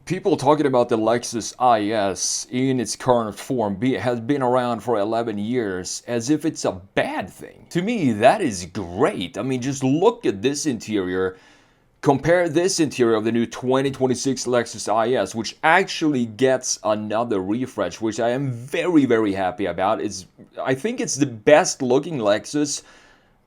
People talking about the Lexus IS in its current form has been around for 11 years as if it's a bad thing. To me, that is great. I mean, just look at this interior. Compare this interior of the new 2026 Lexus IS, which actually gets another refresh, which I am very, very happy about. I think it's the best looking Lexus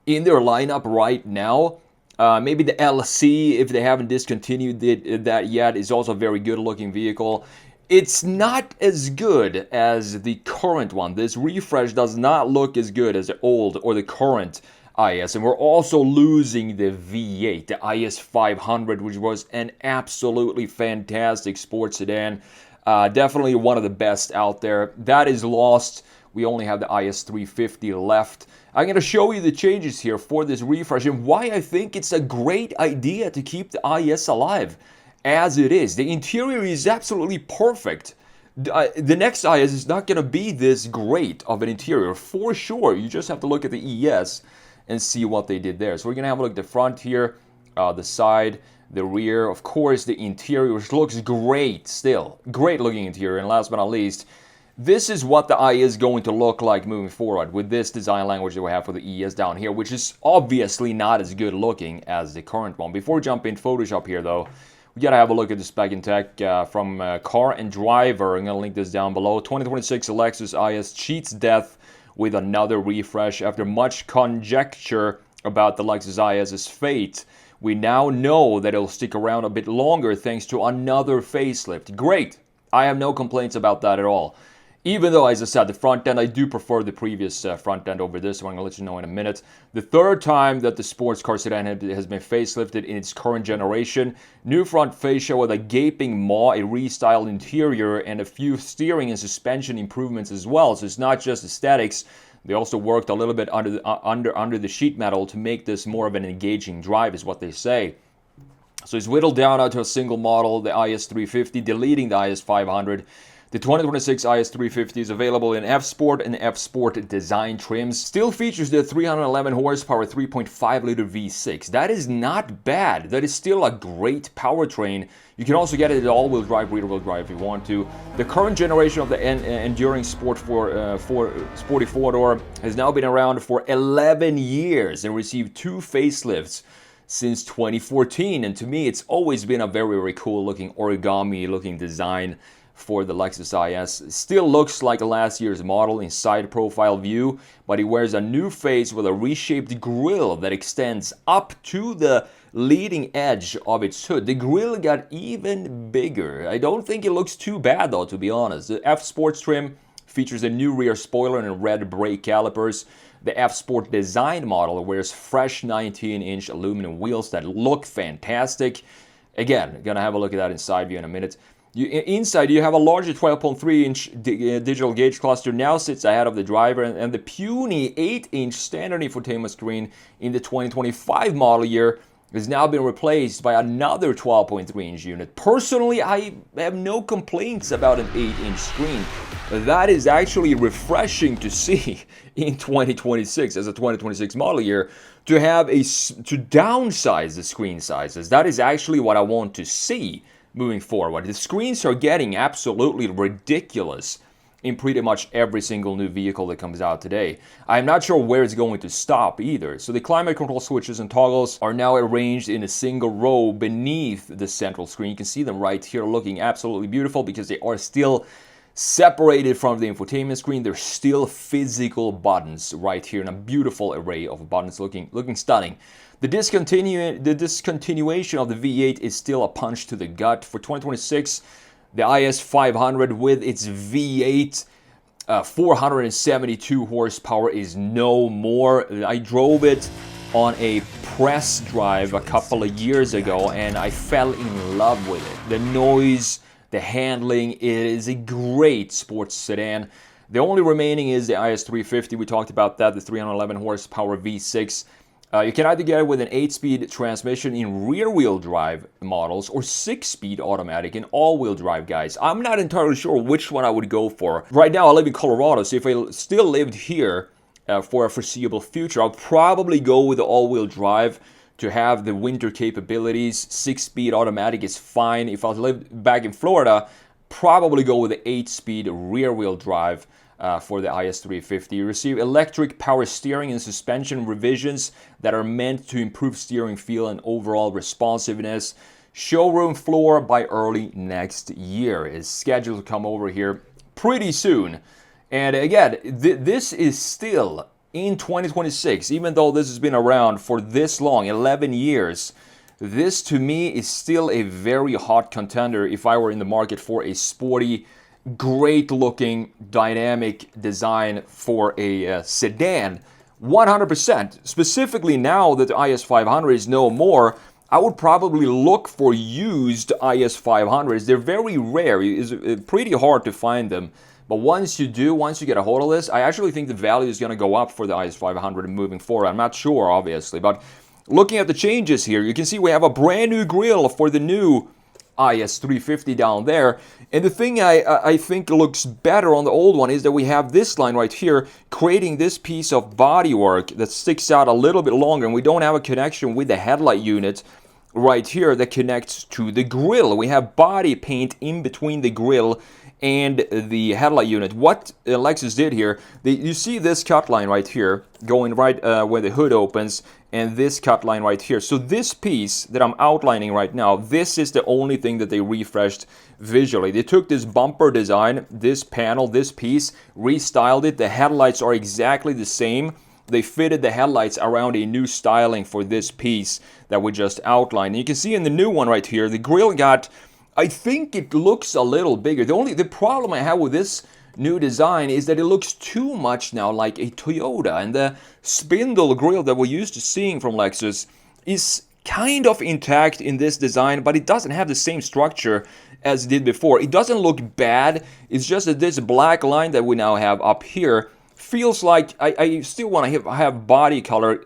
in their lineup right now. Maybe the LC, if they haven't discontinued that yet, is also a very good looking vehicle. It's not as good as the current one. This refresh does not look as good as the old or the current IS. And we're also losing the V8, the IS 500, which was an absolutely fantastic sports sedan. Definitely one of the best out there. That is lost. We only have the IS 350 left. I'm going to show you the changes here for this refresh and why I think it's a great idea to keep the IS alive as it is. The interior is absolutely perfect. The next IS is not going to be this great of an interior for sure. You just have to look at the ES and see what they did there. So we're going to have a look at the front here, the side, the rear, of course the interior, which looks great still. Great looking interior. And last but not least, this is what the IS is going to look like moving forward with this design language that we have for the ES down here, which is obviously not as good looking as the current one. Before we jump in Photoshop here though, we gotta have a look at the spec and tech from Car and Driver. I'm gonna link this down below. 2026 Lexus IS cheats death with another refresh. After much conjecture about the Lexus IS's fate, we now know that it'll stick around a bit longer thanks to another facelift. Great! I have no complaints about that at all. Even though, as I said, the front end, I do prefer the previous front end over this one. I'm going to let you know in a minute. The third time that the sports car sedan has been facelifted in its current generation. New front fascia with a gaping maw, a restyled interior, and a few steering and suspension improvements as well. So it's not just aesthetics. They also worked a little bit under the sheet metal to make this more of an engaging drive, is what they say. So it's whittled down to a single model, the IS 350, deleting the IS 500. The 2026 IS 350 is available in F Sport and F Sport design trims. Still features the 311 horsepower 3.5 liter V6. That is not bad. That is still a great powertrain. You can also get it in all-wheel drive, rear-wheel drive if you want to. The current generation of the Enduring Sport Sporty 4-door has now been around for 11 years and received 2 facelifts since 2014. And to me, it's always been a very, very cool looking origami looking design for the Lexus IS. Still looks like last year's model in side profile view, but it wears a new face with a reshaped grille that extends up to the leading edge of its hood. The grille got even bigger. I don't think it looks too bad though, to be honest. The F Sports trim features a new rear spoiler and red brake calipers. The F Sport design model wears fresh 19-inch aluminum wheels that look fantastic. Again, gonna have a look at that inside view in a minute. Inside, you have a larger 12.3-inch digital gauge cluster now sits ahead of the driver, and the puny 8-inch standard infotainment screen in the 2025 model year has now been replaced by another 12.3-inch unit. Personally, I have no complaints about an 8-inch screen. That is actually refreshing to see in 2026 as a 2026 model year to downsize the screen sizes. That is actually what I want to see moving forward. The screens are getting absolutely ridiculous in pretty much every single new vehicle that comes out today. I'm not sure where it's going to stop either. So the climate control switches and toggles are now arranged in a single row beneath the central screen. You can see them right here looking absolutely beautiful because they are still separated from the infotainment screen. They're still physical buttons right here in a beautiful array of buttons looking stunning. The discontinuation of the V8 is still a punch to the gut. For 2026, the IS 500 with its V8 472 horsepower is no more. I drove it on a press drive a couple of years ago and I fell in love with it. The noise, the handling, it is a great sports sedan. The only remaining is the IS 350. We talked about that, the 311 horsepower V6. You can either get it with an 8-speed transmission in rear-wheel drive models or 6-speed automatic in all-wheel drive, guys. I'm not entirely sure which one I would go for. Right now, I live in Colorado, so if I still lived here for a foreseeable future, I'll probably go with the all-wheel drive to have the winter capabilities. 6-speed automatic is fine. If I lived back in Florida, probably go with the 8-speed rear-wheel drive for the IS350. You receive electric power steering and suspension revisions that are meant to improve steering feel and overall responsiveness. Showroom floor by early next year. Is scheduled to come over here pretty soon. And again, this is still in 2026, even though this has been around for this long, 11 years. This to me is still a very hot contender if I were in the market for a sporty, great looking, dynamic design for a sedan. 100%. Specifically now that the IS500 is no more, I would probably look for used IS500s. They're very rare. It's pretty hard to find them. But once you get a hold of this, I actually think the value is going to go up for the IS500 moving forward. I'm not sure, obviously. But looking at the changes here, you can see we have a brand new grille for the new IS350 down there. And the thing I think looks better on the old one is that we have this line right here, creating this piece of bodywork that sticks out a little bit longer, and we don't have a connection with the headlight unit right here that connects to the grille. We have body paint in between the grille and the headlight unit. What Lexus did here, you see this cut line right here going right where the hood opens, and this cut line right here. So this piece that I'm outlining right now, this is the only thing that they refreshed visually. They took this bumper design, this panel, this piece, restyled it. The headlights are exactly the same. They fitted the headlights around a new styling for this piece that we just outlined. And you can see in the new one right here, the grille got, I think it looks a little bigger. The problem I have with this new design is that it looks too much now like a Toyota, and the spindle grille that we're used to seeing from Lexus is kind of intact in this design, but it doesn't have the same structure as it did before. It doesn't look bad. It's just that this black line that we now have up here feels like I still want to have body color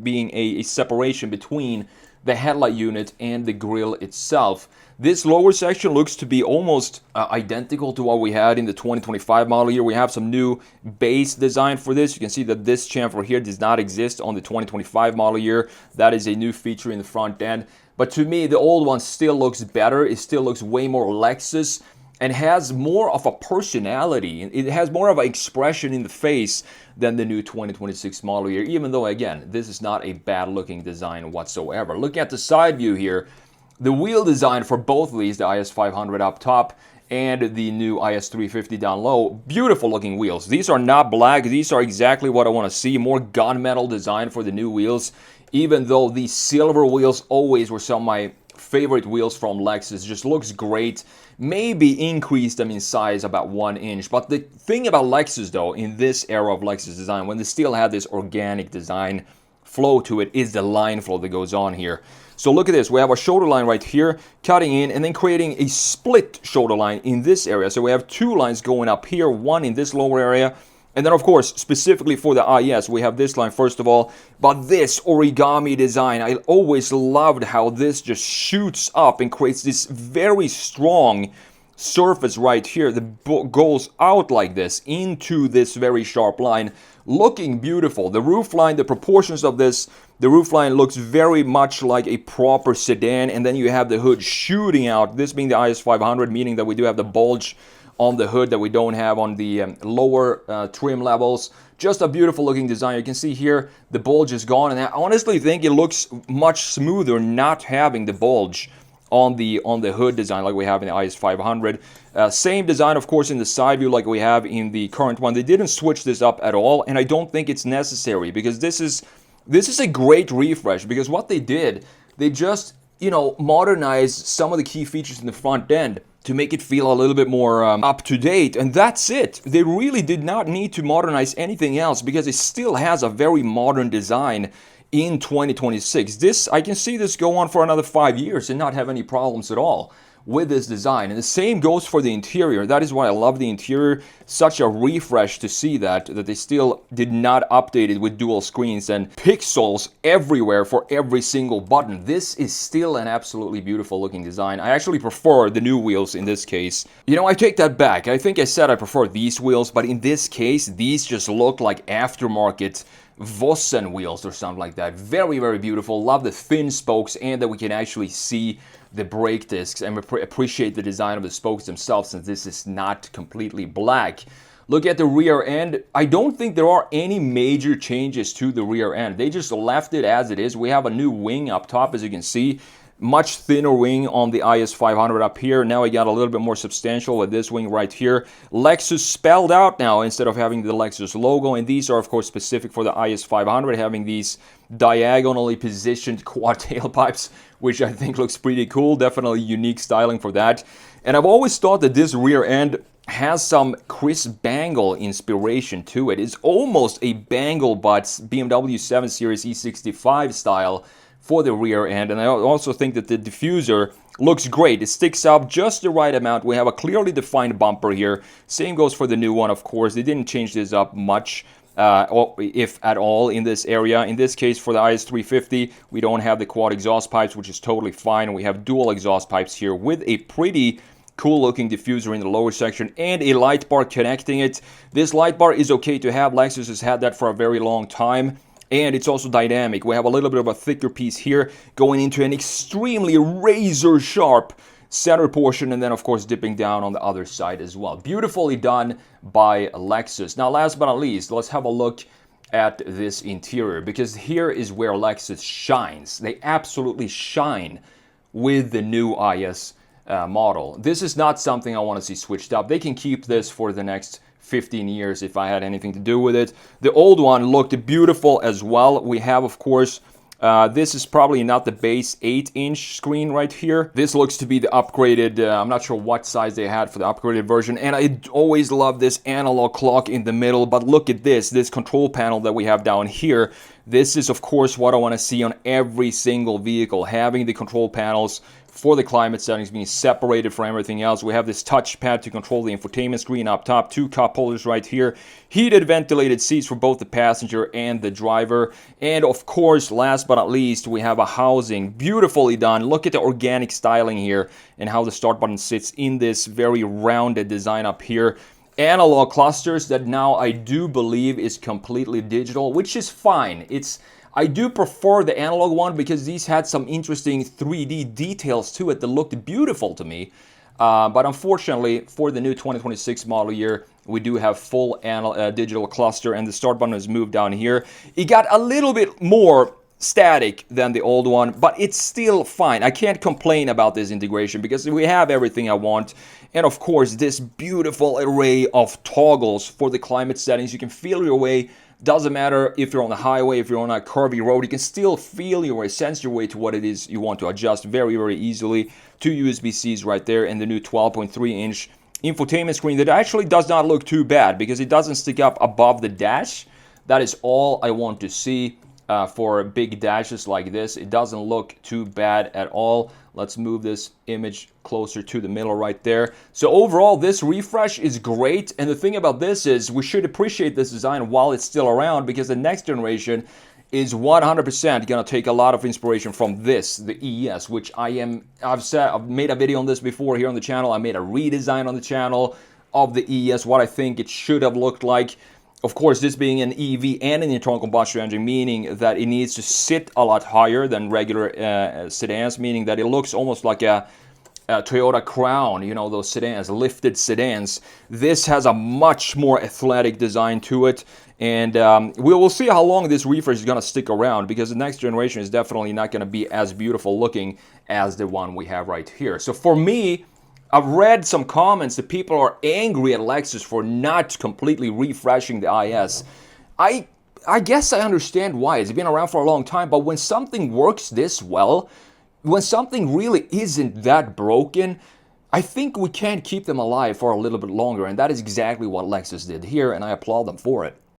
being a separation between the headlight unit and the grille itself. This lower section looks to be almost identical to what we had in the 2025 model year. We have some new base design for this. You can see that this chamfer here does not exist on the 2025 model year. That is a new feature in the front end. But to me, the old one still looks better. It still looks way more Lexus and has more of a personality. It has more of an expression in the face than the new 2026 model year, even though, again, this is not a bad-looking design whatsoever. Looking at the side view here, the wheel design for both of these, the IS500 up top and the new IS350 down low, beautiful looking wheels. These are not black. These are exactly what I want to see. More gunmetal design for the new wheels, even though these silver wheels always were some of my favorite wheels from Lexus. Just looks great. Maybe increase them in size about 1 inch. But the thing about Lexus, though, in this era of Lexus design, when they still had this organic design flow to it, is the line flow that goes on here. So look at this. We have a shoulder line right here, cutting in, and then creating a split shoulder line in this area. So we have two lines going up here, one in this lower area. And then, of course, specifically for the IS, we have this line first of all. But this origami design, I always loved how this just shoots up and creates this very strong surface right here that goes out like this into this very sharp line, looking beautiful. The roof line, the proportions of this, the roof line looks very much like a proper sedan, and then you have the hood shooting out, this being the IS500, meaning that we do have the bulge on the hood that we don't have on the lower trim levels. Just a beautiful looking design. You can see here the bulge is gone, and I honestly think it looks much smoother not having the bulge on the hood design like we have in the IS500. Same design, of course, in the side view like we have in the current one. They didn't switch this up at all, and I don't think it's necessary, because this is a great refresh. Because what they did, they just, modernized some of the key features in the front end to make it feel a little bit more up to date, and that's it. They really did not need to modernize anything else, because it still has a very modern design in 2026. I can see this go on for another 5 years and not have any problems at all with this design. And the same goes for the interior. That is why I love the interior. Such a refresh to see that they still did not update it with dual screens and pixels everywhere for every single button. This is still an absolutely beautiful looking design. I actually prefer the new wheels in this case. I take that back. I think I said I prefer these wheels, but in this case, these just look like aftermarket Vossen wheels or something like that. Very, very beautiful. Love the thin spokes and that we can actually see the brake discs, and appreciate the design of the spokes themselves, since this is not completely black. Look at the rear end. I don't think there are any major changes to the rear end. They just left it as it is. We have a new wing up top, as you can see. Much thinner wing on the IS 500 up here. Now we got a little bit more substantial with this wing right here. Lexus spelled out now instead of having the Lexus logo. And these are, of course, specific for the IS 500, having these diagonally positioned quad tailpipes, which I think looks pretty cool. Definitely unique styling for that. And I've always thought that this rear end has some Chris Bangle inspiration to it. It's almost a Bangle, but BMW 7 Series E65 style for the rear end. And I also think that the diffuser looks great. It sticks up just the right amount. We have a clearly defined bumper here. Same goes for the new one, of course. They didn't change this up much, if at all, in this area. In this case, for the IS350, we don't have the quad exhaust pipes, which is totally fine. We have dual exhaust pipes here with a pretty cool looking diffuser in the lower section and a light bar connecting it. This light bar is okay to have. Lexus has had that for a very long time. And it's also dynamic. We have a little bit of a thicker piece here going into an extremely razor sharp center portion, and then of course dipping down on the other side as well. Beautifully done by Lexus. Now last but not least, let's have a look at this interior, because here is where Lexus shines. They absolutely shine with the new IS model. This is not something I want to see switched up. They can keep this for the next 15 years if I had anything to do with it. The old one looked beautiful as well. We have, of course, this is probably not the base 8-inch screen right here. This looks to be the upgraded, I'm not sure what size they had for the upgraded version. And I always love this analog clock in the middle, but look at this control panel that we have down here. This is, of course, what I want to see on every single vehicle, having the control panels for the climate settings being separated from everything else. We have this touchpad to control the infotainment screen up top, 2 cup holders right here, heated ventilated seats for both the passenger and the driver, and of course, last but not least, we have a housing. Beautifully done. Look at the organic styling here and how the start button sits in this very rounded design up here. Analog clusters that now I do believe is completely digital, which is fine. I do prefer the analog one because these had some interesting 3D details to it that looked beautiful to me. But unfortunately, for the new 2026 model year, we do have full digital cluster, and the start button is moved down here. It got a little bit more static than the old one, but it's still fine. I can't complain about this integration because we have everything I want. And of course, this beautiful array of toggles for the climate settings. You can feel your way. Doesn't matter if you're on the highway, if you're on a curvy road, you can still feel your way, sense your way to what it is you want to adjust very, very easily. 2 USB-Cs right there, and the new 12.3-inch infotainment screen that actually does not look too bad because it doesn't stick up above the dash. That is all I want to see for big dashes like this. It doesn't look too bad at all. Let's move this image closer to the middle right there. So overall, this refresh is great. And the thing about this is we should appreciate this design while it's still around, because the next generation is 100% going to take a lot of inspiration from this, the ES, which I've made a video on this before here on the channel. I made a redesign on the channel of the ES, what I think it should have looked like. Of course, this being an EV and an internal combustion engine, meaning that it needs to sit a lot higher than regular sedans, meaning that it looks almost like a Toyota Crown, you know, those sedans, lifted sedans. This has a much more athletic design to it, and we will see how long this refresh is going to stick around, because the next generation is definitely not going to be as beautiful looking as the one we have right here. So for me, I've read some comments that people are angry at Lexus for not completely refreshing the IS. I guess I understand why. It's been around for a long time, but when something works this well, when something really isn't that broken, I think we can keep them alive for a little bit longer, and that is exactly what Lexus did here, and I applaud them for it.